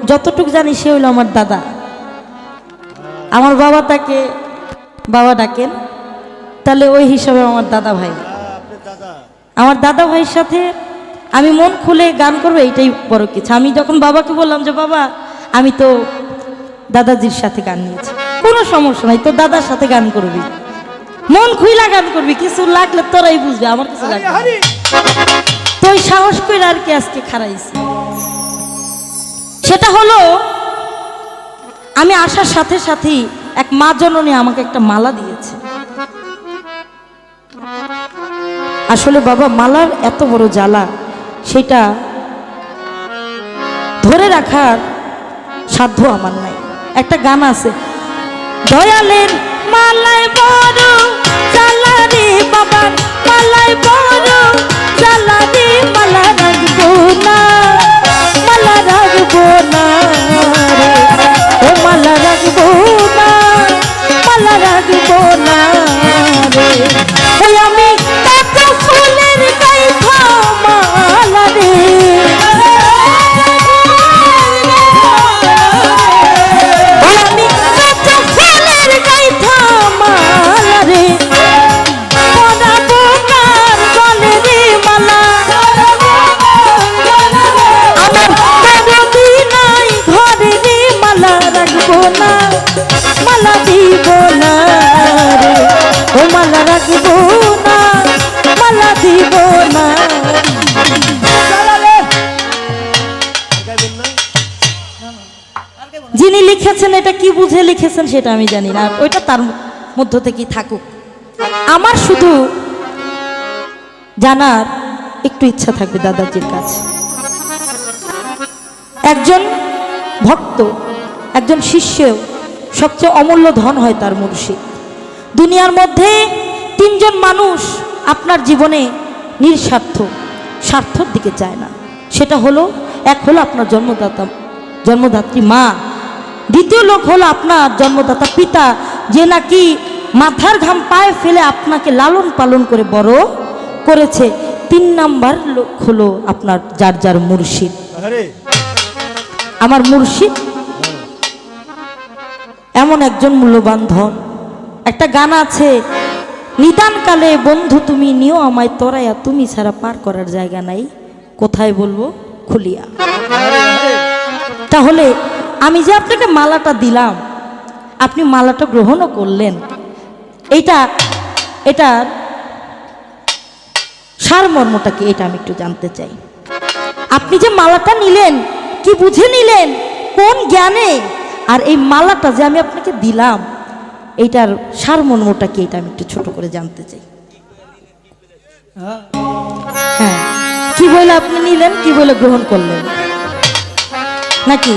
যতটুকু জানি সে হইল আমার দাদা। আমার বাবা তাকে বাবা ডাকেন, তাহলে ওই হিসাবে আমার দাদা ভাই। আমার দাদা ভাইয়ের সাথে আমি মন খুলে গান করবো, এইটাই বড় কিছু। আমি যখন বাবাকে বললাম যে বাবা আমি তো দাদাজির সাথে গান নিয়েছি, কোনো সমস্যা নাই, তো দাদার সাথে গান করবি, মন খুইলা গান করবি, কিছু লাগলে তোরাই বুঝবে, আমার কিছু লাগবে। তো ওই সাহস করে আর কি আজকে খারাইছি। সেটা হলো আমি আসার সাথে সাথেই এক মা জননী আমাকে একটা মালা দিয়েছে। আসলে বাবা মালার এত বড় জ্বালা, সেটা ধরে রাখার সাধ্য আমার নাই। একটা গান আছে, দয়ালের মালায় বড় জ্বালা রে বাবার মালায় বড় জ্বালা রে, মালা রাখবো না, মালা রাখবো না রে, ও মালা রাখবো না, মালা রাখবো না রে, ওই আমি কত ফুলের গাইথা মালা রে, আমি কত ফুলের গাইথা মালা রে, পরাবো কার গলে রে মালা, আমার বড়দি নাই ঘরে রে, মালা রাখবো না, মালা দিব না রে, ও মালা রাখবো না, মালা দিব না। যিনি লিখেছেন এটা কি বুঝে লিখেছেন সেটা আমি জানি না, ওইটা তার মধ্য থেকেই থাকুক। আমার শুধু জানার একটু ইচ্ছা থাকবে দাদাজির কাছে। একজন ভক্ত, একজন শিষ্য সবচেয়ে অমূল্য ধন হয় তার মুর্শিদ। দুনিয়ার মধ্যে তিনজন মানুষ আপনার জীবনে নিঃস্বার্থ, স্বার্থর দিকে চায় না। সেটা হলো, এক হলো আপনার জন্মদাত্রী মা, দ্বিতীয় লোক হলো আপনার জন্মদাতা পিতা, যে নাকি মাথার ঘাম পায়ে ফেলে আপনাকে লালন পালন করে বড় করেছে। তিন নাম্বার লোক হলো আপনার যার যার মুর্শিদ। আমার মুর্শিদ এমন একজন মূল্যবান ধন। একটা গান আছে, নিদান কালে বন্ধু তুমি নিও আমায় তরাইয়া, তুমি ছাড়া পার করার জায়গা নাই, কোথায় বলবো খুলিয়া। তাহলে আমি যে আপনাকে মালাটা দিলাম, আপনি মালাটা গ্রহণও করলেন, এটার সারমর্মটা কি, এটা আমি একটু জানতে চাই। আপনি যে মালাটা নিলেন, কি বুঝে নিলেন, কোন জ্ঞানে, আর এই মালাটা যে আমি আপনাকে দিলাম, এইটার সারমর্মটা কি, এটা আমি একটু ছোট করে জানতে চাই। হ্যাঁ, কি বলে আপনি নিলেন, কি বলে গ্রহণ করলেন নাকি?